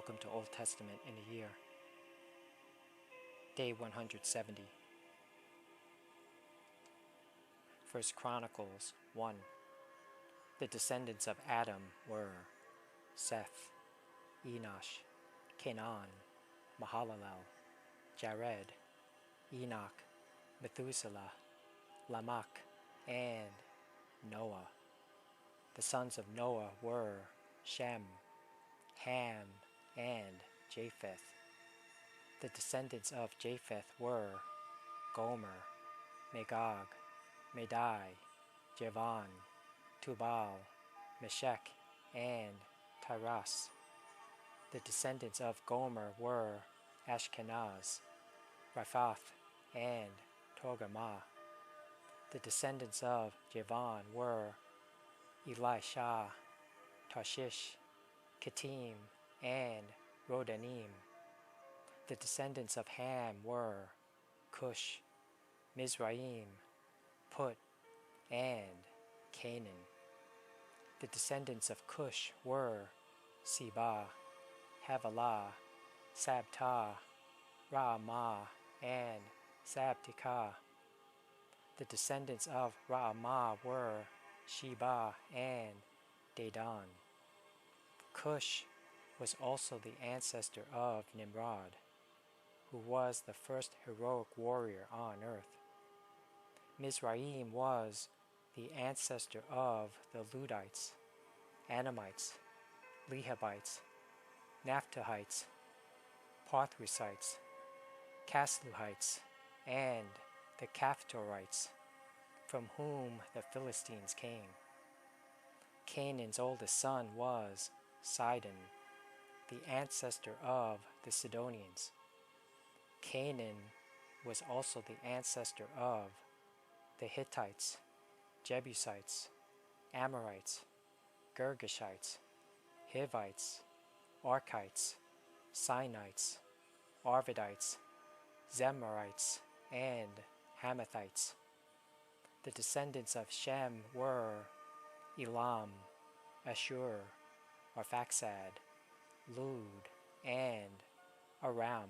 welcome to Old Testament in a Year. Day 170. 1 Chronicles 1. The descendants of Adam were Seth, Enosh, Canaan, Mahalalel, Jared, Enoch, Methuselah, Lamech, and Noah. The sons of Noah were Shem, Ham, and Japheth. The descendants of Japheth were Gomer, Magog, Madai, Javan, Tubal, Meshech, and Tiras. The descendants of Gomer were Ashkenaz, Riphath, and Togarmah. The descendants of Javan were Elisha, Tarshish, Kittim, and Rodanim. The descendants of Ham were Cush, Mizraim, Put, and Canaan. The descendants of Cush were Seba, Havilah, Sabta, Raamah, and Sabtikah. The descendants of Raamah were Sheba and Dedan. Cush was also the ancestor of Nimrod, who was the first heroic warrior on earth. Mizraim was the ancestor of the Ludites, Anamites, Lehabites, Naphtuhites, Pathrusites, Casluhites, and the Caphtorites, from whom the Philistines came. Canaan's oldest son was Sidon, the ancestor of the Sidonians. Canaan was also the ancestor of the Hittites, Jebusites, Amorites, Girgashites, Hivites, Archites, Sinites, Arvadites, Zemarites, and Hamathites. The descendants of Shem were Elam, Ashur, Arphaxad, Lud, and Aram.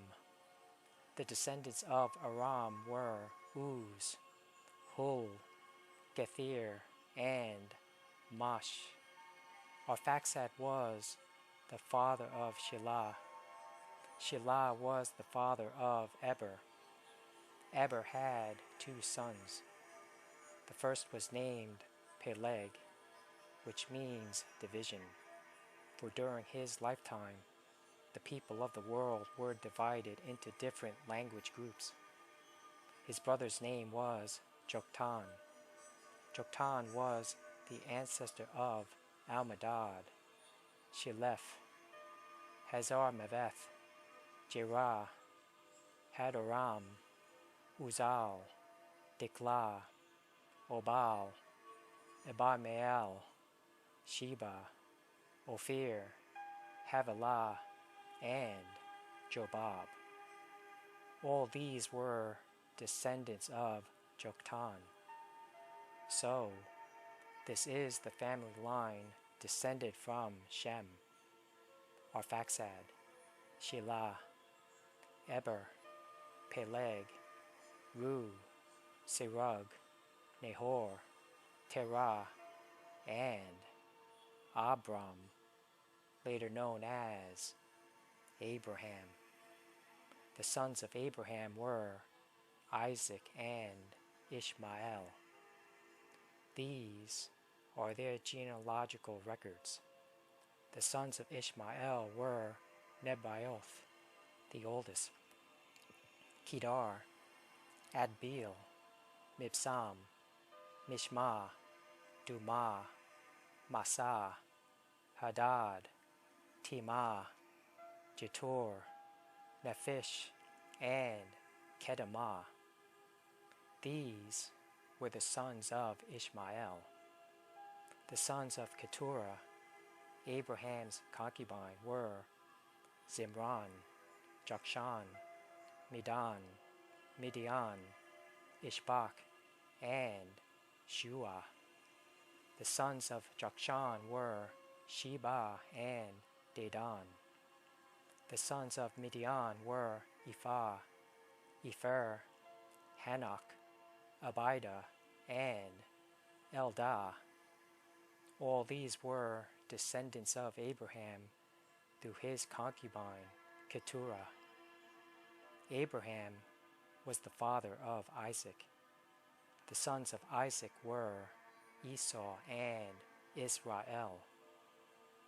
The descendants of Aram were Uz, Hul, Gethir, and Mash. Arphaxad was the father of Shelah. Shelah was the father of Eber. Eber had 2 sons. The first was named Peleg, which means division, for during his lifetime, the people of the world were divided into different language groups. His brother's name was Joktan. Joktan was the ancestor of Almadad, Sheleph, Hazar-Maveth, Jerah, Hadoram, Uzal, Diklah, Obal, Ebarmael, Sheba, Ophir, Havilah, and Jobab. All these were descendants of Joktan. So, this is the family line descended from Shem, Arphaxad, Shelah, Eber, Peleg, Ru, Serug, Nahor, Terah, and Abram, later known as Abraham. The sons of Abraham were Isaac and Ishmael. These are their genealogical records. The sons of Ishmael were Nebaioth, the oldest, Kedar, Adbeel, Mibsam, Mishma, Dumah, Massa, Hadad, Timah, Jetur, Nephish, and Kedemah. These were the sons of Ishmael. The sons of Keturah, Abraham's concubine, were Zimran, Jokshan, Medan, Midian, Ishbak, and Shua. The sons of Jokshan were Sheba and Dedan. The sons of Midian were Ephah, Epher, Hanok, Abida, and Eldah. All these were descendants of Abraham through his concubine Keturah. Abraham was the father of Isaac. The sons of Isaac were Esau and Israel.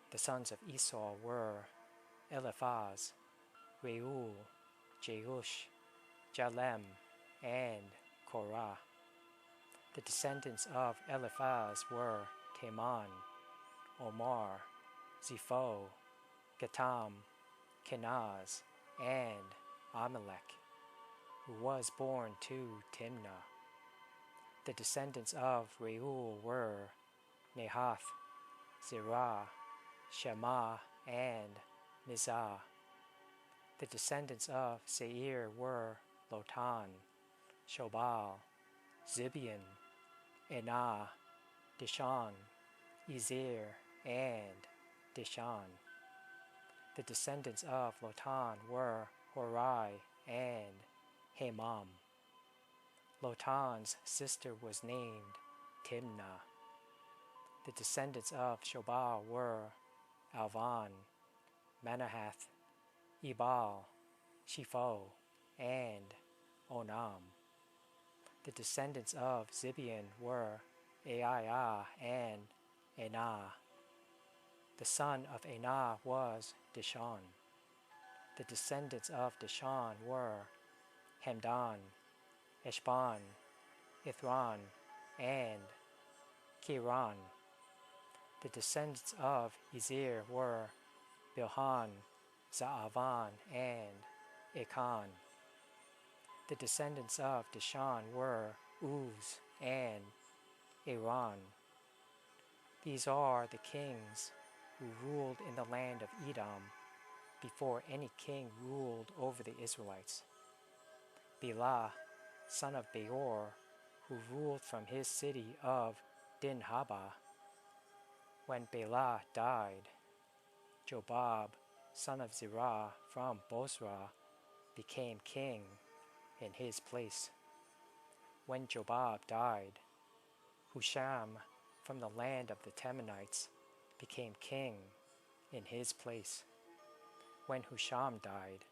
The sons of Esau were Eliphaz, Reuel, Jeush, Jalem, and Korah. The descendants of Eliphaz were Teman, Omar, Zepho, Gatam, Kenaz, and Amalek, who was born to Timnah. The descendants of Reuel were Nahath, Zerah, Shema, and Mizah. The descendants of Seir were Lotan, Shobal, Zibeon, Enah, Dishan, Ezer, and Dishan. The descendants of Lotan were Horai and Hemam. Lotan's sister was named Timnah. The descendants of Shobal were Alvan, Manahath, Ebal, Shepho, and Onam. The descendants of Zibeon were Aiah and Enah. The son of Enah was Dishan. The descendants of Dishan were Hemdan, Eshban, Ithran, and Kiran. The descendants of Ezer were Bilhan, Zaavan, and Achan. The descendants of Dishan were Uz and Aran. These are the kings who ruled in the land of Edom before any king ruled over the Israelites. Bela, son of Beor, who ruled from his city of Dinhabah. When Bela died, Jobab, son of Zerah from Bozrah, became king in his place. When Jobab died, Husham from the land of the Temanites became king in his place. When Husham died,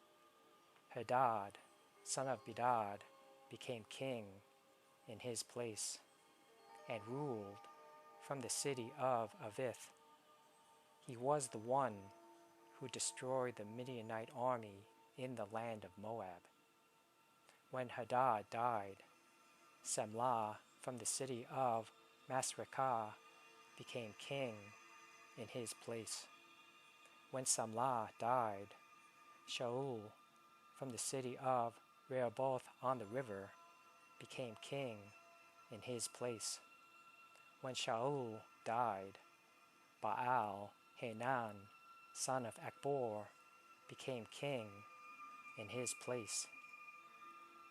Hadad, son of Bedad, became king in his place and ruled from the city of Avith. He was the one who destroyed the Midianite army in the land of Moab. When Hadad died, Samlah from the city of Masrekah became king in his place. When Samlah died, Shaul from the city of Rehoboth on the river became king in his place. When Shaul died, Baal Hanan, son of Akbor, became king in his place.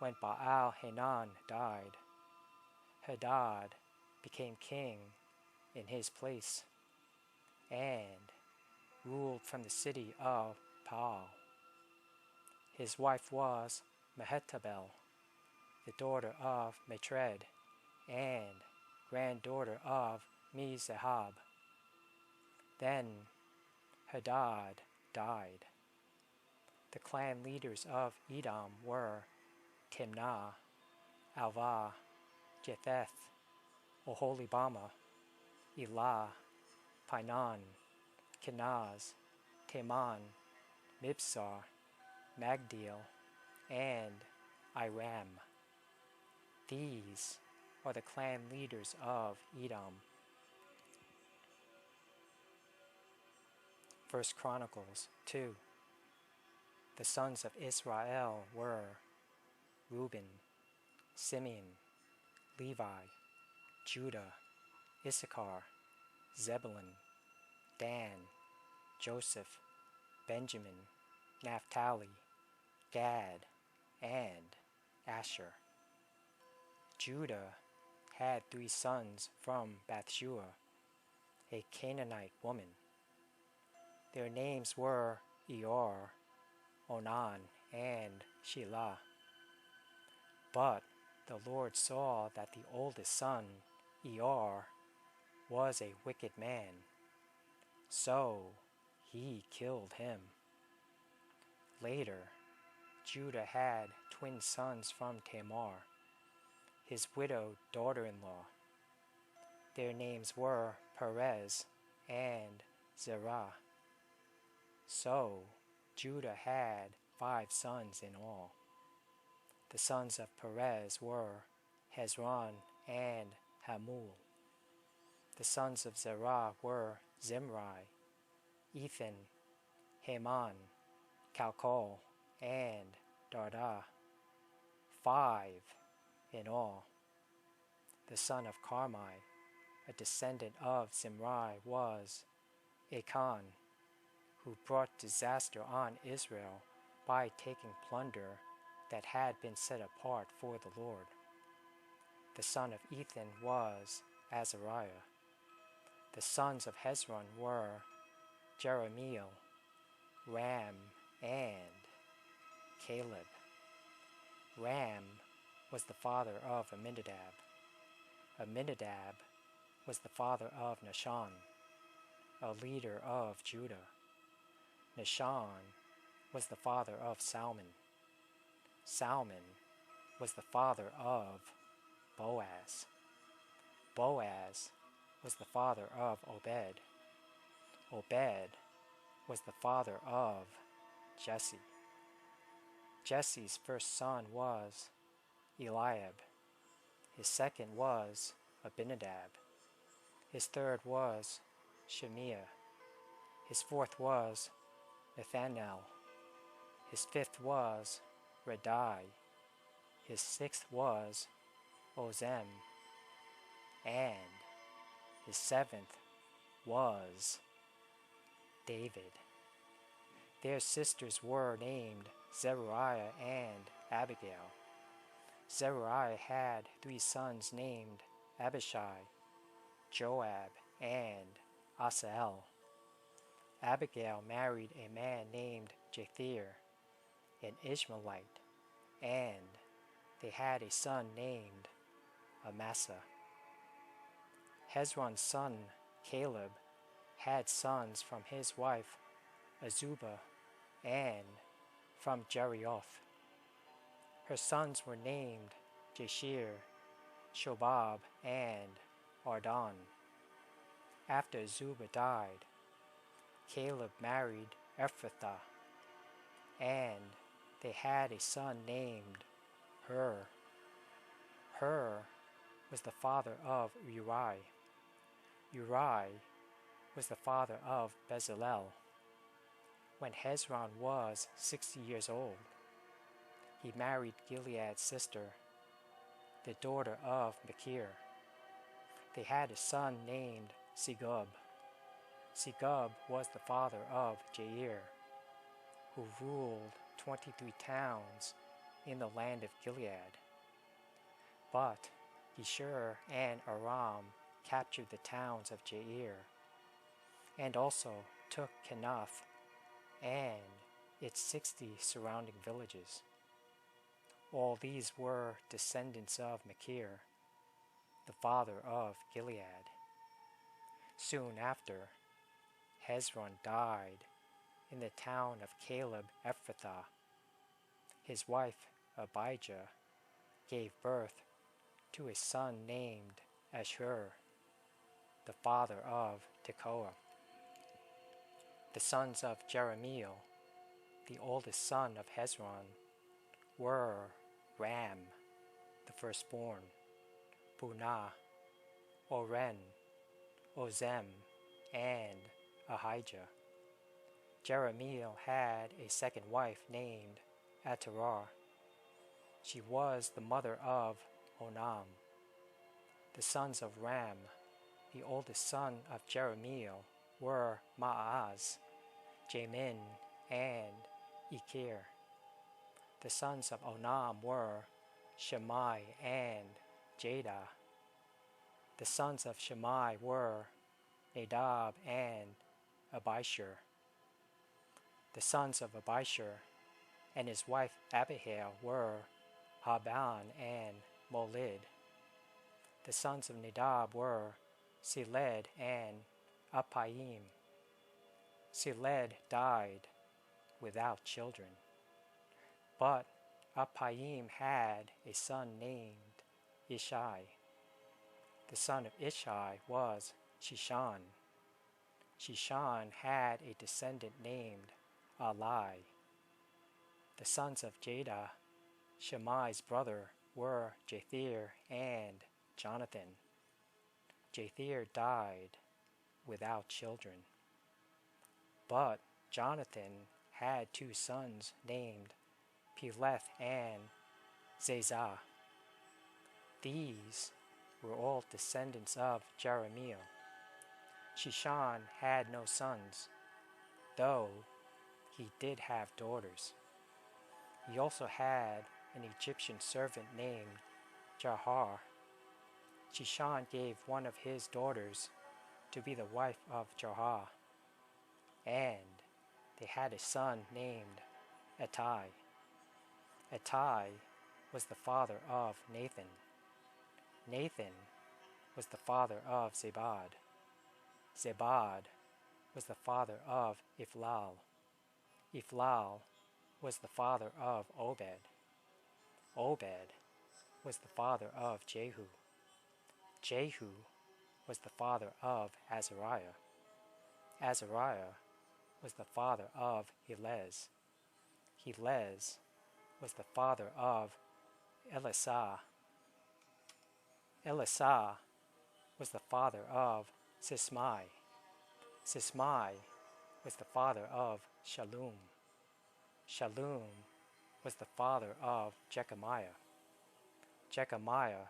When Baal Hanan died, Hadad became king in his place and ruled from the city of Paal. His wife was Mehetabel, the daughter of Matred and granddaughter of Mezahab. Then Hadad died. The clan leaders of Edom were Timnah, Alvah, Jetheth, Oholibama, Elah, Pinon, Kenaz, Teman, Mibsar, Magdiel, and Iram. These are the clan leaders of Edom. 1 Chronicles 2. The sons of Israel were Reuben, Simeon, Levi, Judah, Issachar, Zebulun, Dan, Joseph, Benjamin, Naphtali, Gad, and Asher. Judah had 3 sons from Bathshua, a Canaanite woman. Their names were Eor, Onan, and Shelah. But the Lord saw that the oldest son, Er, was a wicked man, so he killed him. Later, Judah had twin sons from Tamar, his widowed daughter-in-law. Their names were Perez and Zerah. So Judah had 5 sons in all. The sons of Perez were Hezron and Hamul. The sons of Zerah were Zimri, Ethan, Heman, Calcol, and Darda, 5 in all. The son of Carmi, a descendant of Zimri, was Achan, who brought disaster on Israel by taking plunder that had been set apart for the Lord. The son of Ethan was Azariah. The sons of Hezron were Jeremiel, Ram, and Caleb. Ram was the father of Amminadab. Amminadab was the father of Nahshon, a leader of Judah. Nahshon was the father of Salmon. Salmon was the father of Boaz. Boaz was the father of Obed. Obed was the father of Jesse. Jesse's first son was Eliab. His second was Abinadab. His third was Shemiah. His fourth was Nathanael. His fifth was Radai. His sixth was Ozem. And his seventh was David. Their sisters were named Zeruiah and Abigail. Zeruiah had 3 sons named Abishai, Joab, and Asael. Abigail married a man named Jether, an Ishmaelite, and they had a son named Amasa. Hezron's son Caleb had sons from his wife Azubah and from Jerioth. Her sons were named Jeshir, Shobab, and Ardon. After Azubah died, Caleb married Ephrathah, and they had a son named Hur. Hur was the father of Uri. Uri was the father of Bezalel. When Hezron was 60 years old, he married Gilead's sister, the daughter of Machir. They had a son named Segub. Segub was the father of Jair, who ruled 23 towns in the land of Gilead. But Geshur and Aram captured the towns of Jair, and also took Kenath and its 60 surrounding villages. All these were descendants of Machir, the father of Gilead. Soon after, Hezron died in the town of Caleb Ephrathah. His wife Abijah gave birth to a son named Ashur, the father of Tekoa. The sons of Jeremiel, the oldest son of Hezron, were Ram, the firstborn, Bunah, Oren, Ozem, and Ahijah. Jeremiel had a second wife named Atarar. She was the mother of Onam. The sons of Ram, the oldest son of Jeremiel, were Maaz, Jamin, and Ikir. The sons of Onam were Shammai and Jada. The sons of Shammai were Nadab and Abishur. The sons of Abishur, and his wife Abihail were Haban and Molid. The sons of Nadab were Seled and Appaim. Seled died without children, but Appaim had a son named Ishai. The son of Ishai was Shishan. Shishan had a descendant named Alai. The sons of Jada, Shammai's brother, were Jathir and Jonathan. Jathir died without children, but Jonathan had two sons named Peleth and Zazah. These were all descendants of Jeremiel. Shishan had no sons, though he did have daughters. He also had an Egyptian servant named Jahar. Shishan gave one of his daughters to be the wife of Jahar, and they had a son named Ettai. Ettai was the father of Nathan. Nathan was the father of Zabad. Zabad was the father of Iflal. Iflal was the father of Obed. Obed was the father of Jehu. Jehu was the father of Azariah. Azariah was the father of Helez. Helez was the father of Elisah. Elisah was the father of Sismai. Sismai was the father of Shallum. Shallum was the father of Jechamiah. Jechamiah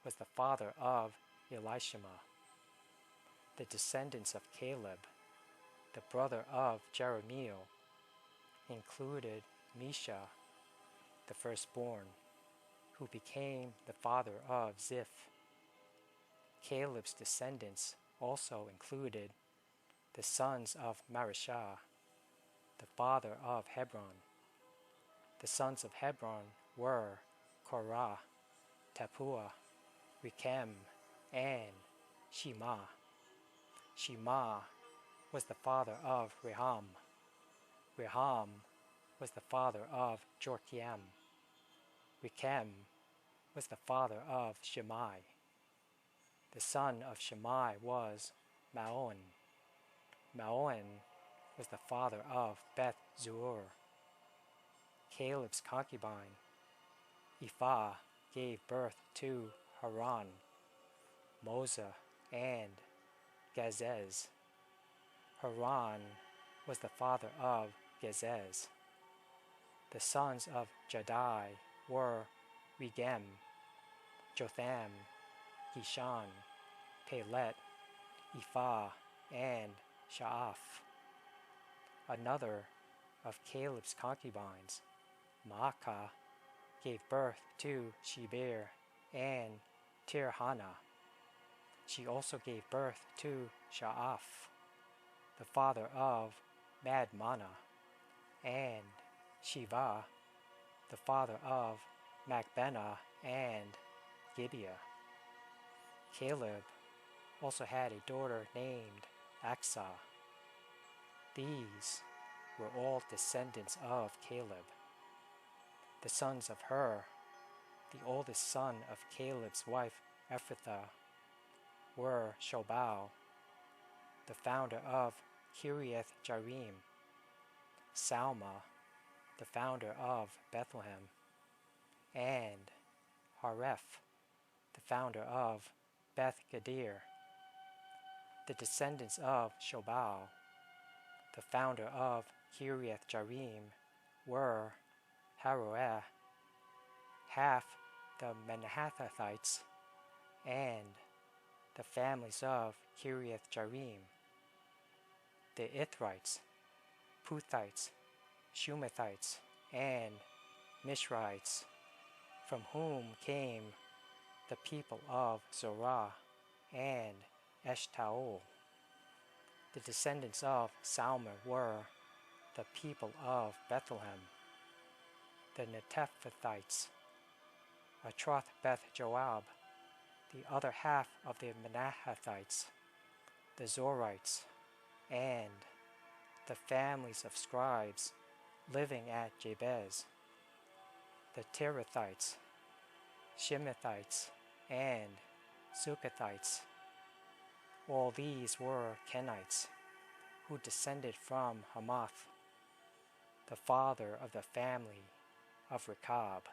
was the father of Elishama. The descendants of Caleb, the brother of Jeremiel, included Misha, the firstborn, who became the father of Ziph. Caleb's descendants also included the sons of Marishah, the father of Hebron. The sons of Hebron were Korah, Tappuah, Rechem, and Shema. Shema was the father of Reham. Reham was the father of Jorkiam. Rechem was the father of Shemai. The son of Shemai was Maon. Maon was the father of Beth Zur. Caleb's concubine, Ephah, gave birth to Haran, Moza, and Gazez. Haran was the father of Gazez. The sons of Jadai were Regem, Jotham, Gishan, Pelet, Ephah, and Sha'af. Another of Caleb's concubines, Maacah, gave birth to Sheber and Tirhana. She also gave birth to Sha'af, the father of Madmana, and Shiva, the father of Macbenah and Gibeah. Caleb also had a daughter named Aksah. These were all descendants of Caleb. The sons of Hur, the oldest son of Caleb's wife Ephrathah, were Shobal, the founder of Kiriath Jearim, Salma, the founder of Bethlehem, and Hareph, the founder of Beth Gadir. The descendants of Shobal, the founder of Kiriath Jearim, were Haroeh, half the Manahathites, and the families of Kiriath Jearim, the Ithrites, Puthites, Shumathites, and Mishrites, from whom came the people of Zorah and Eshtaol. The descendants of Salma were the people of Bethlehem. the Netophathites, Atroth Beth Joab, the other half of the Manahathites, the Zorites, and the families of scribes living at Jabez, the Tirathites, Shemethites, and Sukathites. All these were Kenites, who descended from Hamath, the father of the family of Rechab.